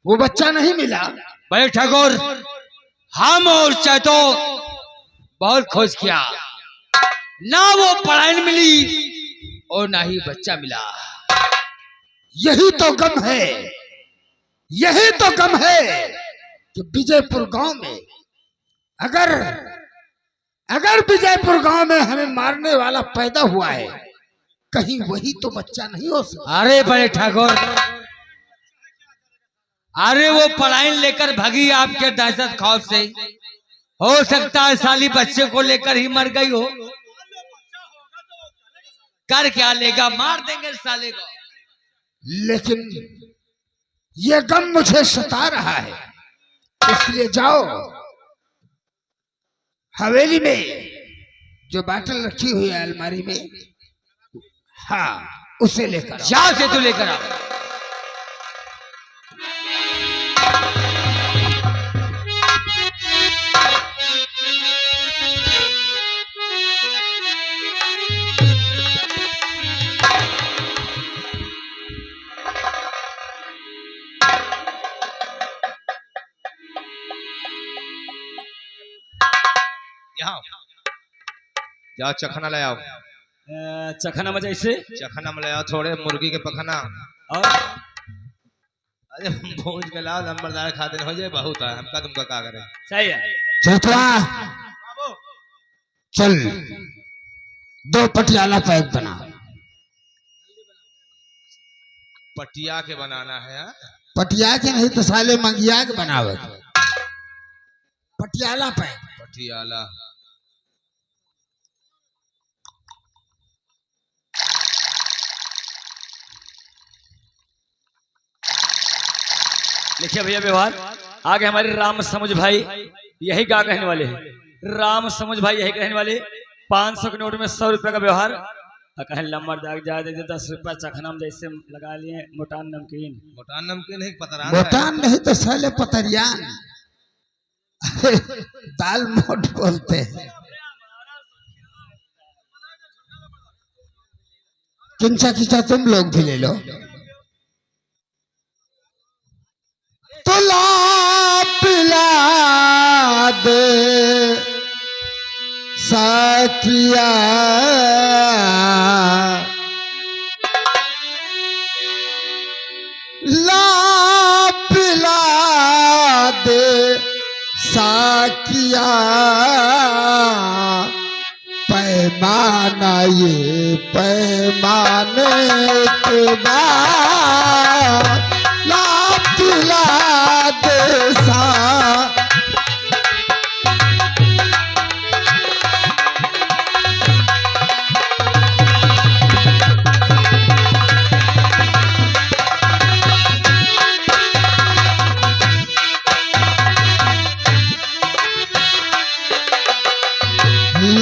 वो बच्चा नहीं मिला। भाई ठाकुर, हम और चैतो बहुत खोज किया, ना वो पढ़ाई मिली और ना ही बच्चा मिला। यही तो गम है, यही तो गम है कि विजयपुर गांव में अगर विजयपुर गांव में हमें मारने वाला पैदा हुआ है, कहीं वही तो बच्चा नहीं हो सकता। अरे बड़े ठाकुर, अरे वो पढ़ाई लेकर भागी आपके दहशत खौफ से, हो सकता है साली बच्चे को लेकर ही मर गई हो। कर क्या लेगा, मार देंगे साले को। लेकिन ये गम मुझे सता रहा है, इसलिए जाओ हवेली में जो बाटल रखी हुई है अलमारी में, हाँ उसे लेकर जाओ से तू लेकर आ। जाओ चखना ले आओ। चखना मजा इसे चखना में ले आओ, थोड़े मुर्गी के पखना और अरे भूज के लाओ, नंबरदार खाते हो जाए, बहुत है हमका तुमका क्या करे। सही है। चतवा चल 2 पटियाला पैक बना। पटिया के बनाना है हा? पटिया के नहीं तो साले मंगिया के बनावे। पटियाला पैक। पटियाला देखिए भैया व्यवहार आगे हमारे राम समझ भाई यही गा कहने वाले हैं। राम समझ भाई यही कहने वाले 500 के नोट में 100 रुपए का व्यवहार कहें लंबर दाग जा दे 10 रुपया चखना में जैसे लगा लिए। मोटान नमकीन, मोटान नमकीन है पतरान मोटान नहीं तो साले पतरियान। दाल मोट बोलते हैं। किंचा किंचा तुम लोग भी ले लो। तुला पिला दे साकिया ला पिला दे साकिया पैमाना ये पैमाने के बाद ला पिला दे सा।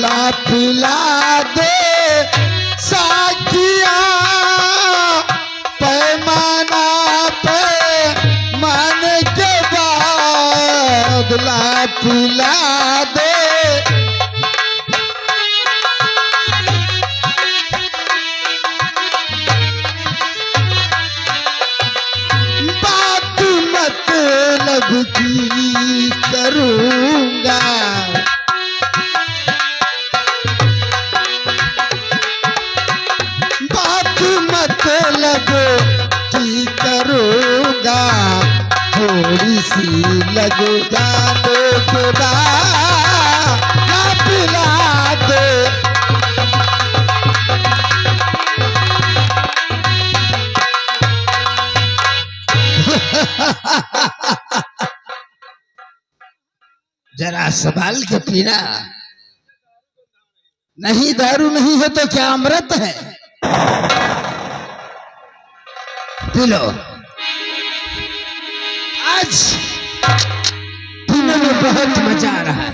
ला पिला दे साकिया पैमाना पैमाने के बाद ला पिला दे। बात मतलब की करूंगा, मतलब की करूंगा, थोड़ी सी लग जाने के बाद ना पिला दे। जरा संभाल के पीना, नहीं दारू नहीं है तो क्या अमृत है। पी लो, आज पीने में बहुत मजा आ रहा है।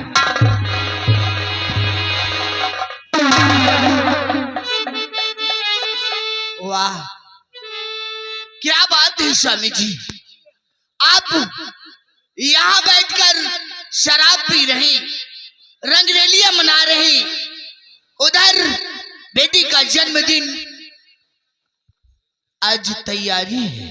वाह क्या बात है स्वामी जी, आप यहाँ बैठकर शराब पी रहे, रंगरेलियां मना रहे, उधर बेटी का जन्मदिन आज तैयारी है।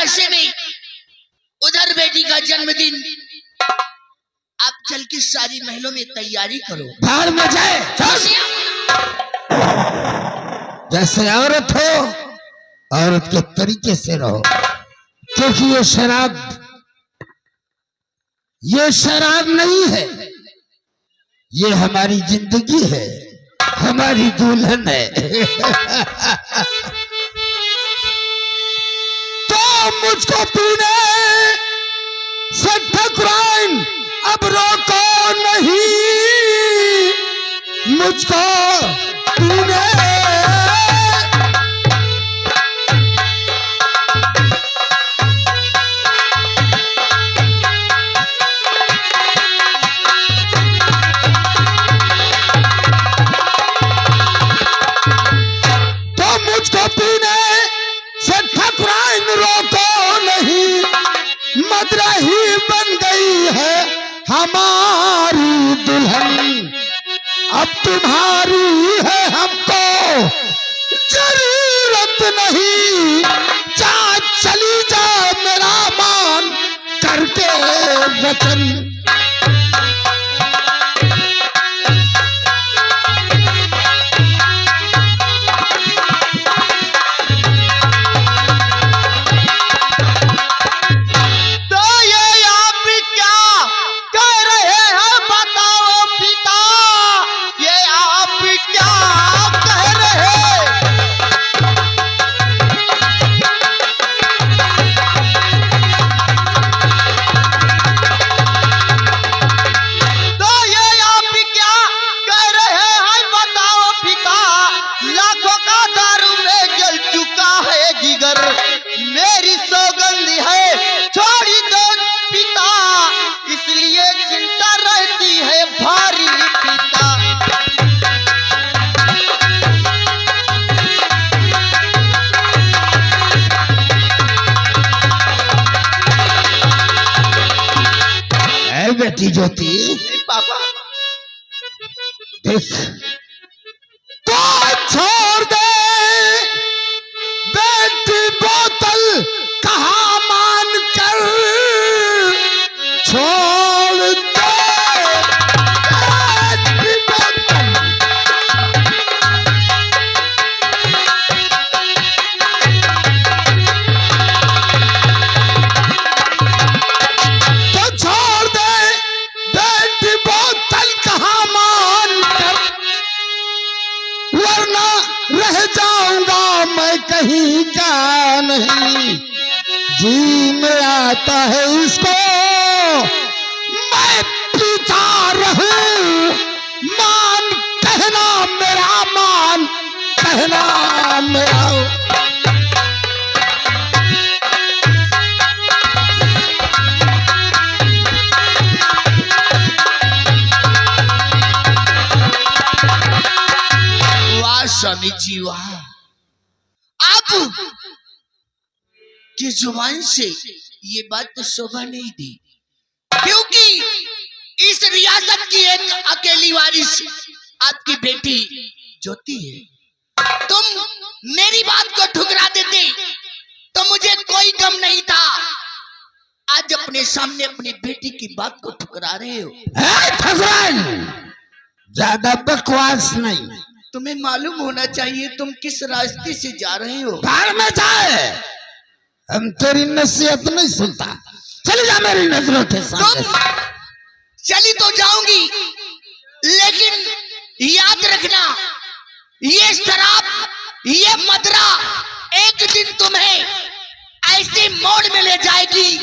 नशे में, उधर बेटी का जन्मदिन। आप चल के सारी महलों में तैयारी करो। भाड़ में जाए, चल। जैसे औरत हो, औरत के तरीके से रहो, क्योंकि ये शराब नहीं है, ये हमारी जिंदगी है, हमारी दुल्हन है। तो मुझको पीने से ठकुराइन अब रोको नहीं, मुझको पीने। मदराही बन गई है हमारी दुल्हन, अब तुम्हारी है हमको जरूरत नहीं, जा चली जा मेरा मान करके वचन। मेरी सौगंध है छोड़ी दो पिता, इसलिए चिंता रहती है भारी पिता। ऐ बेटी ज्योति, पापा देख तो छोड़ दे बेटी बोतल कहाँ मान कर छोड़ दे बेटी बोतल। तो छोड़ दे बेटी बोतल कहाँ मान कर, वरना रह जाऊंगा मैं कहीं का नहीं। जी में आता है इसको मैं पीता रहूं, मान कहना मेरा, मान कहना मेरा। वाह स्वामी जी वाह, आप की जुबान से ये बात तो शोभा नहीं दी, क्योंकि इस रियासत की एक अकेली वारिस आपकी बेटी ज्योति है। तुम मेरी बात को ठुकरा देते तो मुझे कोई गम नहीं था, आज अपने सामने अपनी बेटी की बात को ठुकरा रहे हो। ज्यादा बकवास नहीं, तुम्हें मालूम होना चाहिए तुम किस रास्ते से जा रहे हो। बाहर में जाए, हम तेरी नसीहत नहीं सुनता, चली जा मेरी नजरों के सामने। चली तो जाऊंगी, लेकिन याद रखना ये शराब, ये मदरा एक दिन तुम्हें ऐसी मोड़ में ले जाएगी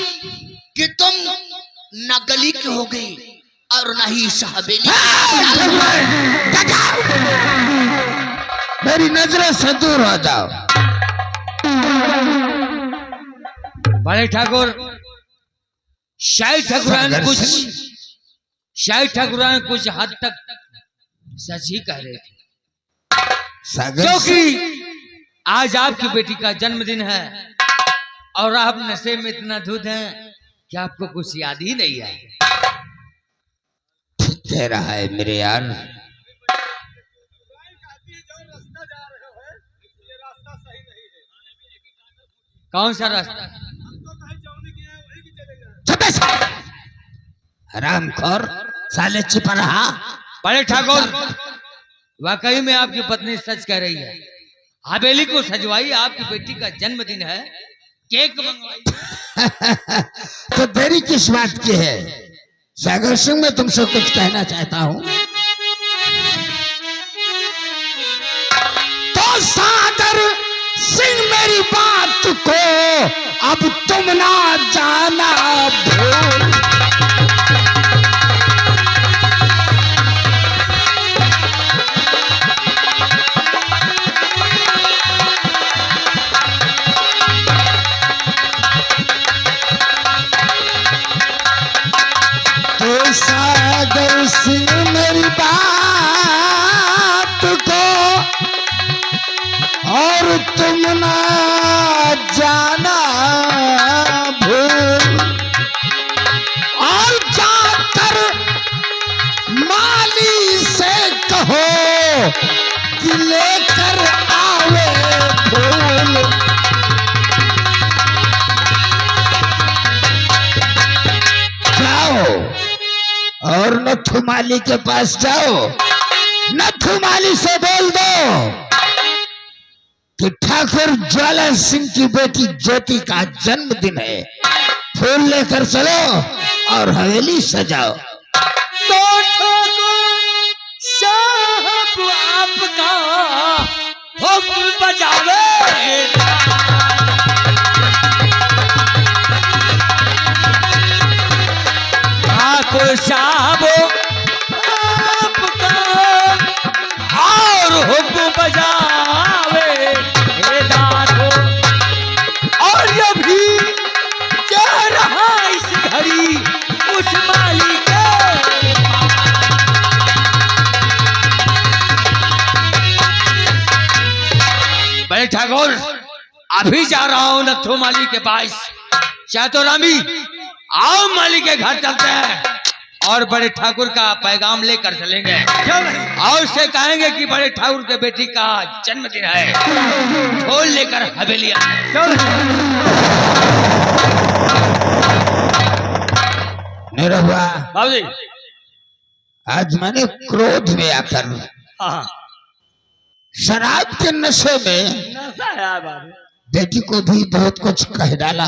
कि तुम न गली के हो गई और न ही इस हवेली। मेरी नजरों से दूर हो जाओ। बड़े ठाकुर, शायद ठाकुरान कुछ हद तक सच ही कह रहे थे, क्योंकि आज आपकी बेटी का जन्मदिन है और आप नशे में इतना धुत हैं कि आपको कुछ याद ही नहीं है। तेरा है मेरे यार, कौन सा रास्ता? हरामखोर, साले छिपा रहा। बड़े ठाकुर, वाकई में आपकी पत्नी सच कह रही है। हवेली को सजवाई, आपकी बेटी का जन्मदिन है, केक मंगवाई। तो देरी किस बात की है? सागर सिंह, मैं तुमसे कुछ कहना चाहता हूं। तो सागर सिंह, मेरी बात को अब तुम ना जाना भूल। तो सागर सिंह, मेरी बात को और तुम ना जाना भूल। और जाकर माली से कहो कि लेकर आवे फूल। जाओ और नथुमाली के पास जाओ, नथुमाली से बोल दो कि ठाकुर ज्वाला सिंह की बेटी ज्योति का जन्मदिन है, फूल लेकर चलो और हवेली सजाओ। तो ठाकुर साहब आपका हुक्म बजावे। ठाकुर साहब आपका और हुक्म बजावे। हे दादो, और ये भी जा रहा इस घड़ी उस माली के। बड़े ठाकुर, अभी जा रहा हूं नथु माली के पास। चातुरामी, आओ माली के घर चलते हैं और बड़े ठाकुर का पैगाम लेकर चलेंगे और उसे कहेंगे कि बड़े ठाकुर के बेटी का जन्मदिन है, फूल लेकर हवेली आए। निरहुआ, बाबूजी, आज मैंने क्रोध में आकर हाँ शराब के नशे में नशा है बाबू। बेटी को भी बहुत कुछ कह डाला।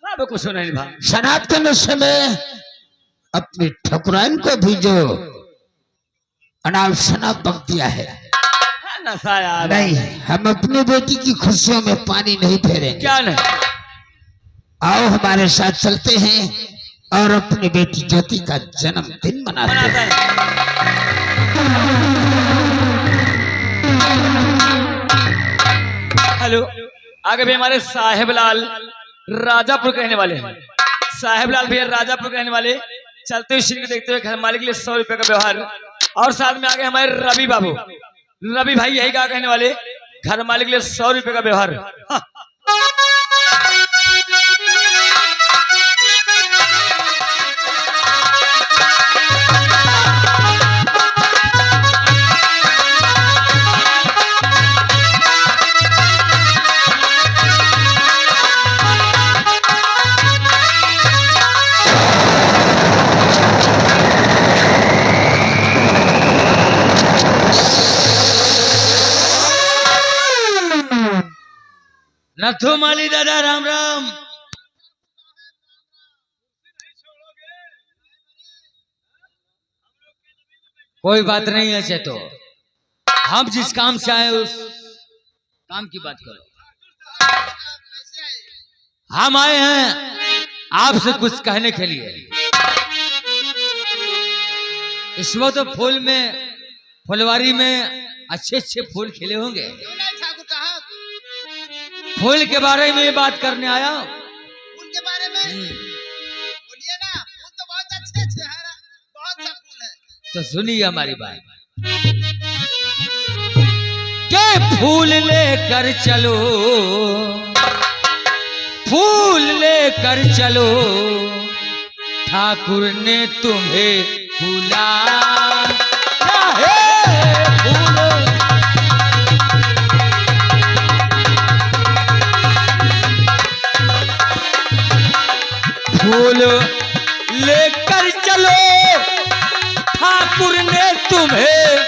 बाबू कुछ नहीं भाई। शराब के नशे में अपनी ठकुराइन को भी जो अनाप शनाप बक दिया है। नशा यार। नहीं, हम अपनी बेटी की खुशियों में पानी नहीं फेरेंगे। क्या नहीं? आओ हमारे साथ चलते हैं और अपनी बेटी ज्योति का जन्मदिन मनाते हैं। हेलो, आगे भी हमारे साहेबलाल राजापुर कहने वाले हैं। साहेबलाल भैया राजापुर कहने वाले, चलते हुए श्री को देखते हुए घर मालिक के लिए 100 रुपए का व्यवहार। और साथ में आगे हमारे रवि बाबू, रवि भाई यही क्या कहने वाले, घर मालिक के लिए 100 रुपए का व्यवहार। हाँ। नथु माली दादा, राम राम। कोई बात नहीं है चेतो, हम जिस काम से आए उस काम की बात करो। हम आए हैं आपसे कुछ कहने के लिए। इसमें तो फूल में, फुलवारी में अच्छे अच्छे फूल खिले होंगे। फूल के बारे में बात करने आया। फूल के बारे में बोलिए ना। फूल तो बहुत अच्छे अच्छे हैं, बहुत सा फूल है। तो सुनिए हमारी बात। के फूल लेकर चलो, फूल लेकर चलो, ठाकुर ने तुम्हें बुलाया है। फूल लेकर चलो, तुम्हें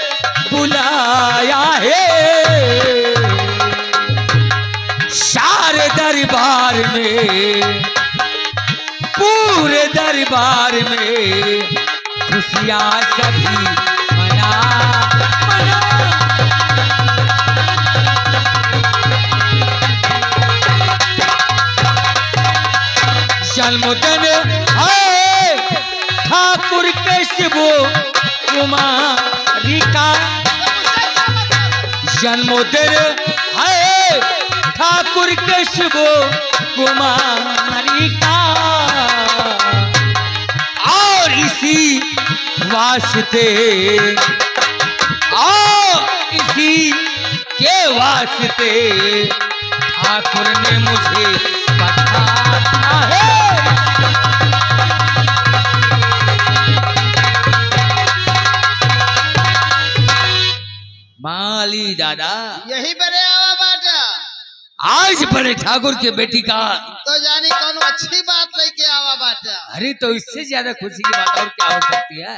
बुलाया है सारे दरबार में, पूरे दरबार में खुशियां सभी मना मना। जन्मदिन है ठाकुर केशव कुमारी का, जन्मदिन है ठाकुर केशव कुमारी का, और इसी वास्ते और इसी के वास्ते ठाकुर ने मुझे बताया है। माली दादा यही बड़े आवा बाटा, आज बड़े ठाकुर के बेटी का तो जानी कौन अच्छी बात लेके आवा बाटा। अरे तो इससे ज्यादा खुशी की बात और क्या हो सकती है?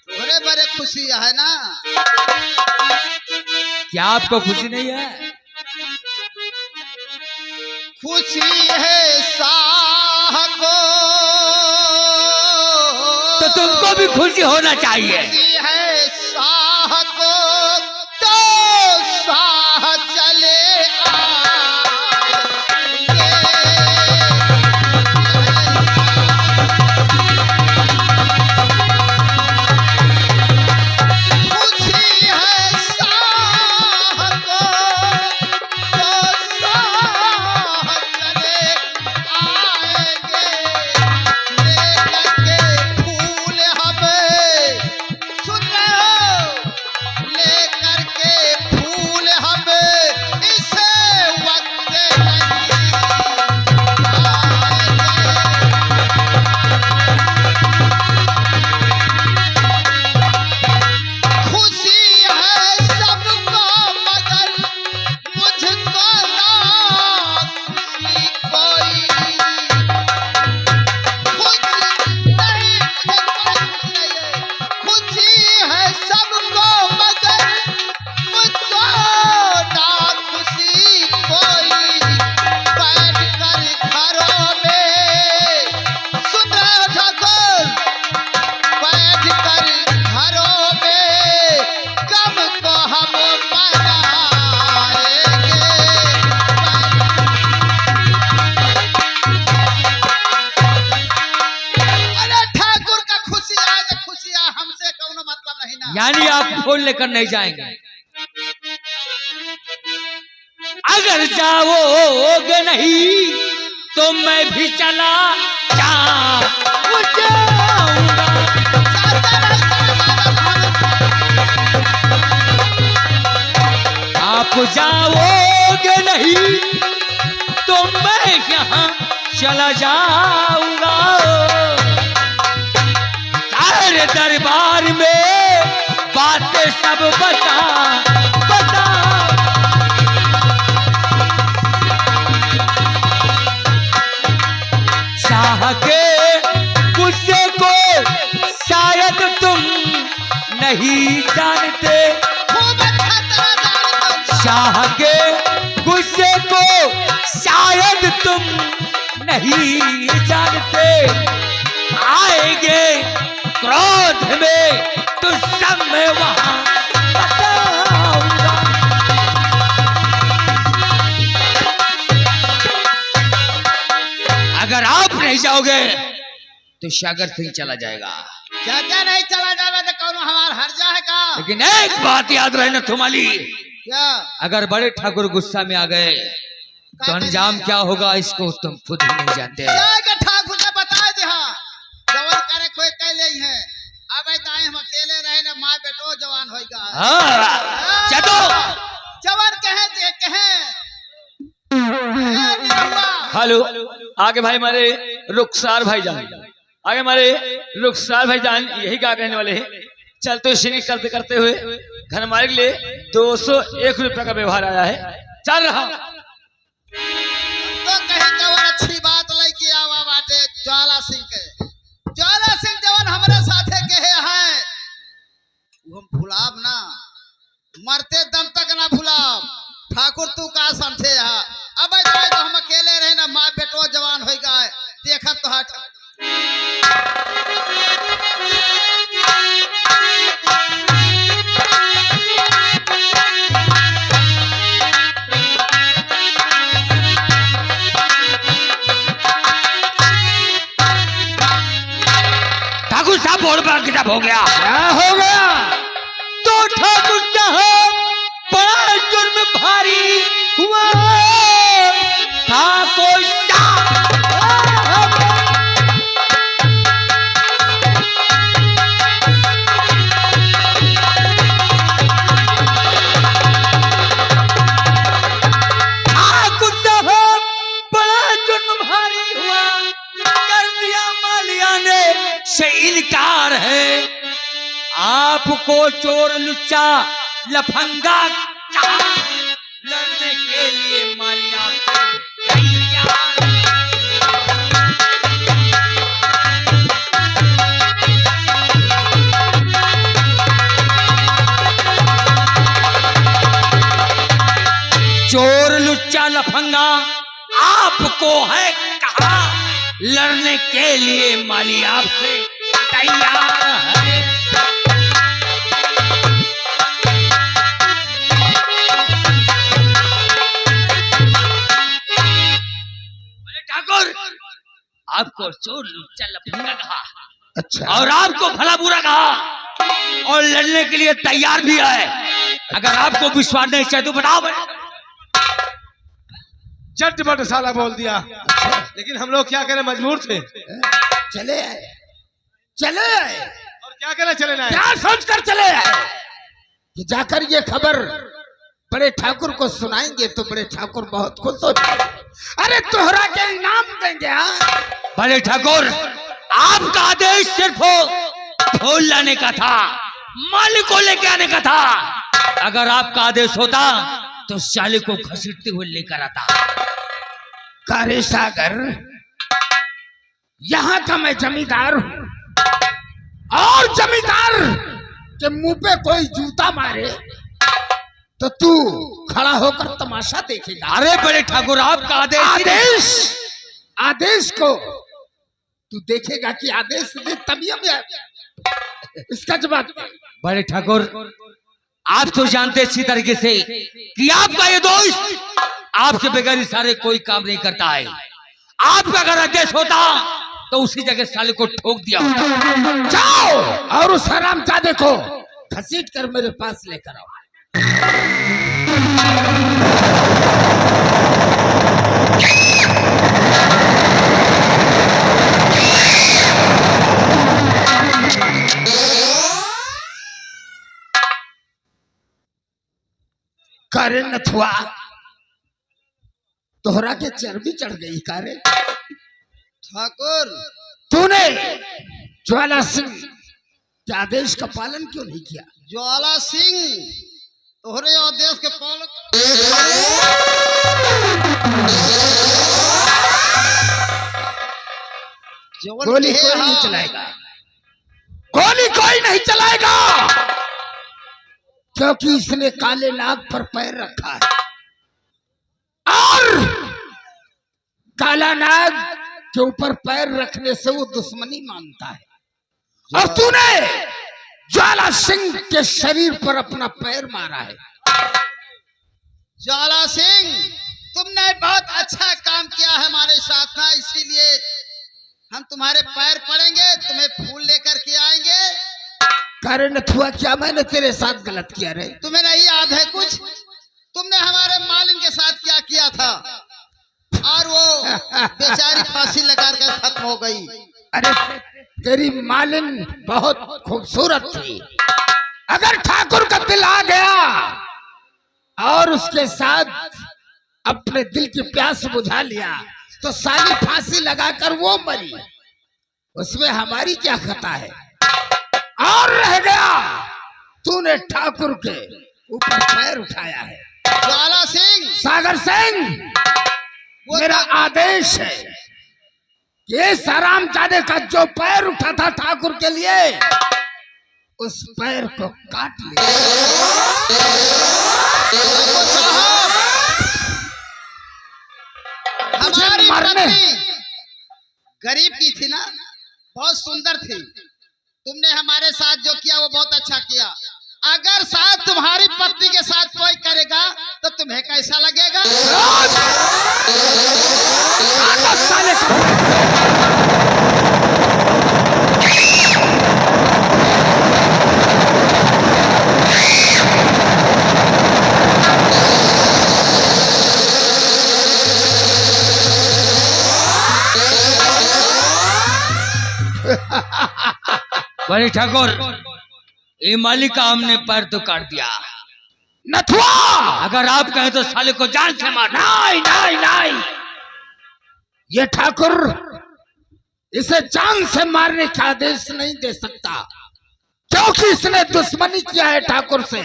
बड़े बड़े खुशी है ना। क्या आपको खुशी नहीं है? खुशी है साह को, तो तुमको भी खुशी होना चाहिए। खुशी है साह को, तो साह चले यानी आप फोन लेकर नहीं जाएंगे? अगर जाओगे नहीं तो मैं भी चला जाऊंगा। आप जाओगे नहीं तो मैं यहाँ चला जाऊंगा। सारे दरबार में बातें सब बता बता। शाह के गुस्से को शायद तुम नहीं जानते, शाह के गुस्से को शायद तुम नहीं जानते। आएंगे क्रोध में तो सब मैं वहां बताऊंगा। अगर आप नहीं जाओगे तो सागर सिंह चला जाएगा। क्या क्या नहीं चला जावे तो कौन हमार हर जाएगा। लेकिन एक बात याद रहे नथुमाली, क्या अगर बड़े ठाकुर गुस्सा में आ गए तो अंजाम क्या होगा इसको तुम खुद ही नहीं जानते। ठाकुर ने बता दिया जवान करे कोई कहले है। अब हम अकेले रहे ना, माँ बेटो जवान होगा। चलो जवान कहे हेलो आगे भाई हमारे रुखसार भाईजान, आगे हमारे रुखसार भाईजान यही क्या कहने वाले हैं। चलते सिंह करते करते हुए घर हमारे लिए 201 रुपए का व्यवहार आया है। चल रहा तो कहीं जवान अच्छी बात लेके आवा बाटे। ज्वाला सिंह के, ज्वाला सिंह जवान हमारे साथे कहे हैं, वो हम भूला मरते दम तक ना भूलाम। ठाकुर तू का समझे यहाँ अब तो हम अकेले रहे ना, माँ बेटो जवान हो गए देखा तो हट। ठाकुर साहब बोल किताब हो गया। क्या हो गया? तो ठाकुर साहब बड़ा जुर्म भारी हुआ। ठाकुर साहब बड़ा जुर्म भारी हुआ, कर दिया मालिया ने से इनकार है। आपको चोर लुच्चा लफंगा कहा, लड़ने के लिए मालिया से तैयार। चोर लुच्चा लफंगा आपको है कहा, लड़ने के लिए माली आपसे तैयार है। ठाकुर आपको चोर लुच्चा लफंगा कहा, अच्छा, और आपको भला बुरा कहा, और लड़ने के लिए तैयार भी है। अगर आपको विश्वास नहीं चाहिए तो बताओ। चट साला बोल दिया। लेकिन हम लोग क्या करें, मजबूर थे। चले आए, चले आए। और क्या करें, चले ना आए। क्या सोचकर चले आए कि जाकर ये खबर बड़े ठाकुर को सुनाएंगे तो बड़े ठाकुर बहुत खुश हो जाएंगे। अरे तोहरा के इनाम देंगे। हाँ बड़े ठाकुर आपका आदेश सिर्फ फूल लाने का था, मालिक को लेके आने का था। अगर आपका आदेश होता तो साले को घसीटते हुए लेकर आता। कारे सागर, यहाँ का मैं जमींदार हूँ, और जमींदार के मुंह पे कोई जूता मारे तो तू खड़ा होकर तमाशा देखेगा। अरे बड़े ठाकुर आपका आदेश आदेश को तू देखेगा कि आदेश दे तभी हम इसका जवाब दे। बड़े ठाकुर आप तो जानते इसी तरीके से कि आपका ये दोस्त आपके बगैर इशारे कोई काम नहीं करता है। आपका अगर आदेश होता तो उसी जगह साले को ठोक दिया होता। जाओ और उस हरामजादे को घसीट कर मेरे पास लेकर आओ। कारे नथुआ, तोहरा के चर्बी चढ़ गई कारे। ठाकुर तूने ज्वाला सिंह के आदेश का पालन क्यों नहीं किया? ज्वाला सिंह तोहरे आदेश के पालन गोली कोई नहीं चलाएगा, गोली कोई नहीं चलाएगा, क्योंकि इसने काले नाग पर पैर रखा है और काला नाग के ऊपर पैर रखने से वो दुश्मनी मानता है। और तूने ज्वाला सिंह के शरीर पर अपना पैर मारा है। ज्वाला सिंह तुमने बहुत अच्छा काम किया है हमारे साथ ना, इसीलिए हम तुम्हारे पैर पड़ेंगे, तुम्हें फूल लेकर के आएंगे। कारण नथुआ, क्या मैंने तेरे साथ गलत किया रे? तुम्हें नहीं याद है कुछ? तुमने हमारे मालिन के साथ क्या किया था और वो बेचारी फांसी लगाकर खत्म हो गई। अरे तेरी मालिन बहुत खूबसूरत थी, अगर ठाकुर का दिल आ गया और उसके साथ अपने दिल की प्यास बुझा लिया तो साली फांसी लगाकर वो मरी, उसमें हमारी क्या खता है? और रह गया तूने ठाकुर के ऊपर पैर उठाया है। ज्वाला सिंह, सागर सिंह, मेरा आदेश है कि इस हरामजादे का जो पैर उठा था ठाकुर के लिए, उस पैर को काट लिया। हमारी मरने पत्नी गरीब की थी ना, बहुत सुंदर थी। तुमने हमारे साथ जो किया वो बहुत अच्छा किया। अगर साथ तुम्हारी पत्नी के साथ कोई करेगा तो तुम्हें कैसा लगेगा? बड़े ठाकुर, ये मालिक का हमने पैर तो काट दिया। नथुआ, अगर आप कहें तो साले को जान से मार। नहीं नहीं नहीं, ये ठाकुर इसे जान से मारने का आदेश नहीं दे सकता, क्योंकि इसने दुश्मनी किया है ठाकुर से।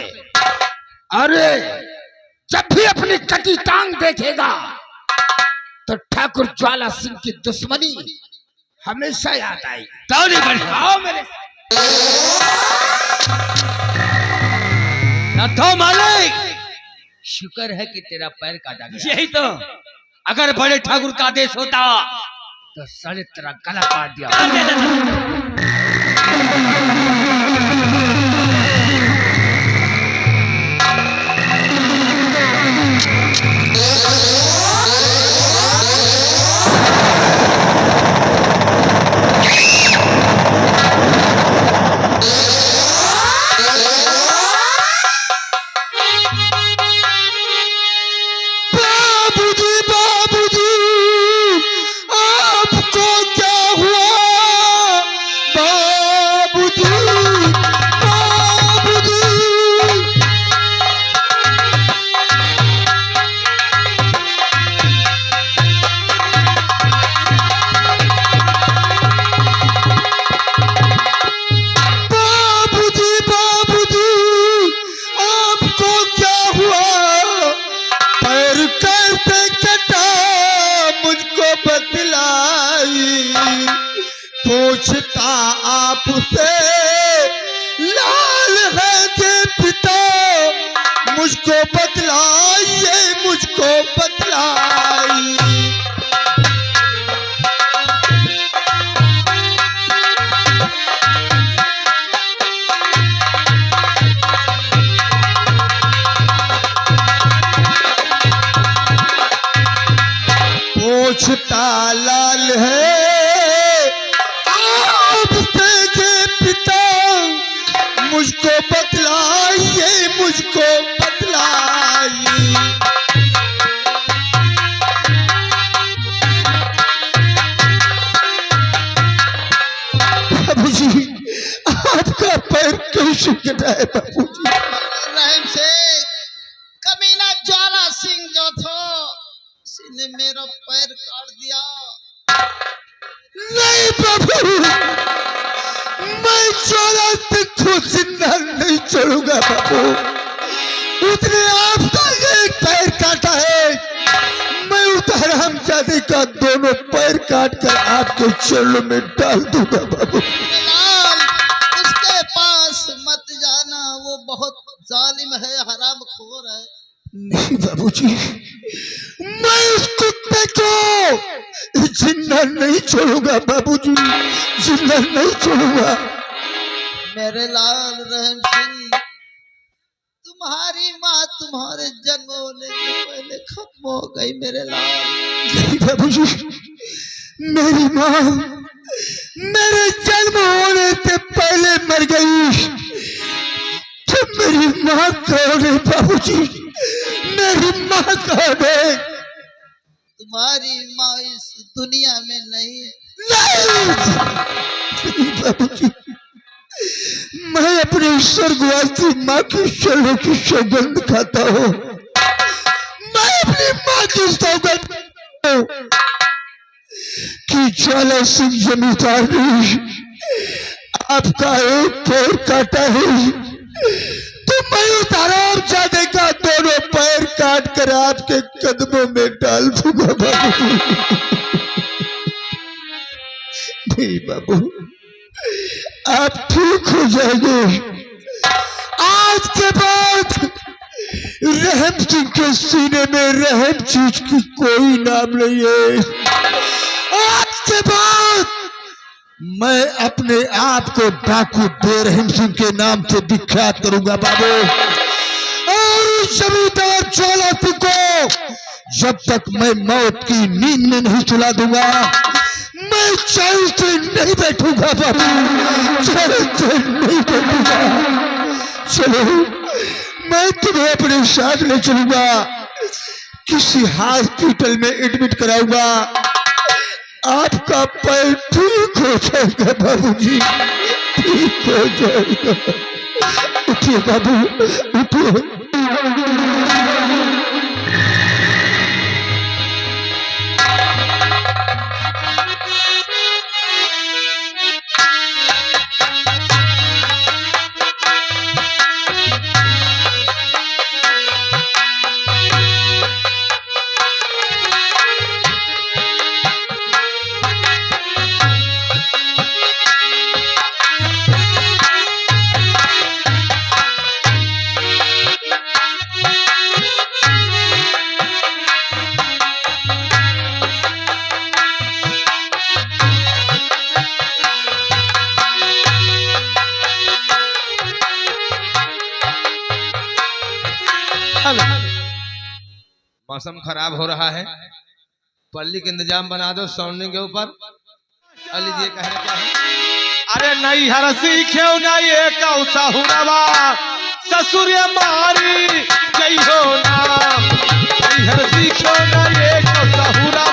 अरे जब भी अपनी कटी टांग देखेगा तो ठाकुर ज्वाला सिंह की दुश्मनी हमेशा याद आई। आओ मेरे नथो मालिक, शुक्र है कि तेरा पैर काटा गया। यही तो। अगर बड़े ठाकुर का आदेश होता तो साले तेरा गला काट दिया। पूछता आपसे लाल है जे पिता, मुझको बतलाइए, मुझको बतलाइए। पूछता लाल है मुझको बतलाइए, मुझको बतलाइए। बाबूजी, आपका पैर कैसे कटा है बाबूजी? रहम से कमीना ज्वाला सिंह जो था, उसने मेरा पैर काट दिया। नहीं बाबू, मैं ज्वाला सिंह को जिंदा नहीं छोड़ूंगा बाबू। उसने आपका एक पैर काटा है, मैं उधर हमजादे का दोनों पैर काट कर आपके चरणों में डाल दूंगा बाबू। लाल, उसके पास मत जाना, वो बहुत जालिम है, हरामखोर है। नहीं बाबूजी, मैं उस कुत्ते को जिंदा नहीं छोड़ूंगा बाबूजी, जिंदा नहीं छोड़ूंगा। मेरे लाल रहम सिंह, तुम्हारी माँ तुम्हारे जन्म होने के पहले खत्म हो गई मेरे लाल। नहीं बाबूजी, मेरी माँ मेरे जन्म होने से पहले मर गई। तो मेरी माँ कौन है बाबूजी? मेरी माँ कौन है? तुम्हारी माँ इस दुनिया में नहीं है। नहीं बाबूजी, मैं अपने स्वर्गवासी माँ की चरणों की सौगंध खाता हूँ। मैं अपनी माँ की सौगंध कि ज्वाला सिंह जमींदार ने आपका एक पैर काटा है, तो मैं उताराम जादे का दोनों पैर काट कर आपके कदमों में डाल दूंगा बाबू। नहीं बाबू, आप ठीक हो जाएंगे। आज के बाद रहम सिंह के सीने में रहम चीज की कोई नाम नहीं है। आज के बाद मैं अपने आप को डाकू बेरहम सिंह के नाम से विख्यात करूंगा बाबू। और जमींदार ज्वाला सिंह को जब तक मैं मौत की नींद में नहीं सुला दूंगा, मैं चैन से नहीं बैठूंगा बाबू, चैन से नहीं बैठूंगा। चलो मैं तुम्हें अपने साथ ले चलूंगा, किसी हॉस्पिटल में एडमिट कराऊंगा, आपका पैर ठीक हो जाएगा बाबूजी, ठीक हो जाएगा। उठिए बाबू, उठिए। मौसम खराब हो रहा है, पल्ली का इंतजाम बना दो साउंडिंग के ऊपर। लीजिए कहना क्या है। अरे नहीं हर सीखे ना ये कौसा हुरवा ससुर मारी जई हो ना, नहीं हर सीखो ना ये कौसा हुरवा।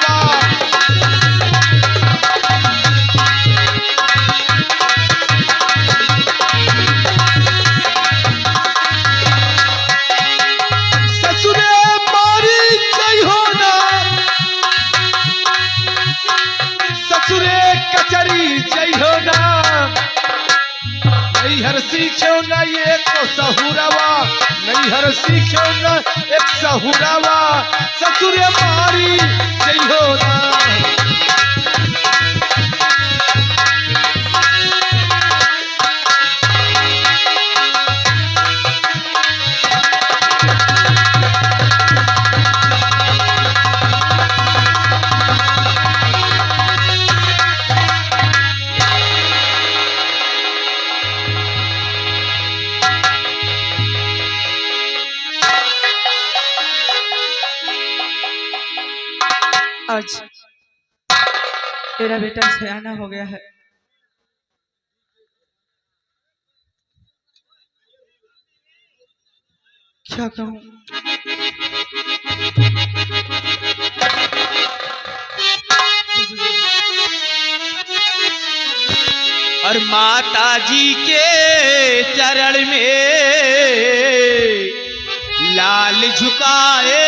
हर सीखो ना ये तो सहुरावा, नहीं हर सीखो ना एक सहुरावा ससुर मारी जई हो ना। आज मेरा बेटा सयाना हो गया है, क्या कहूँ। और माता जी के चरण में लाल झुकाए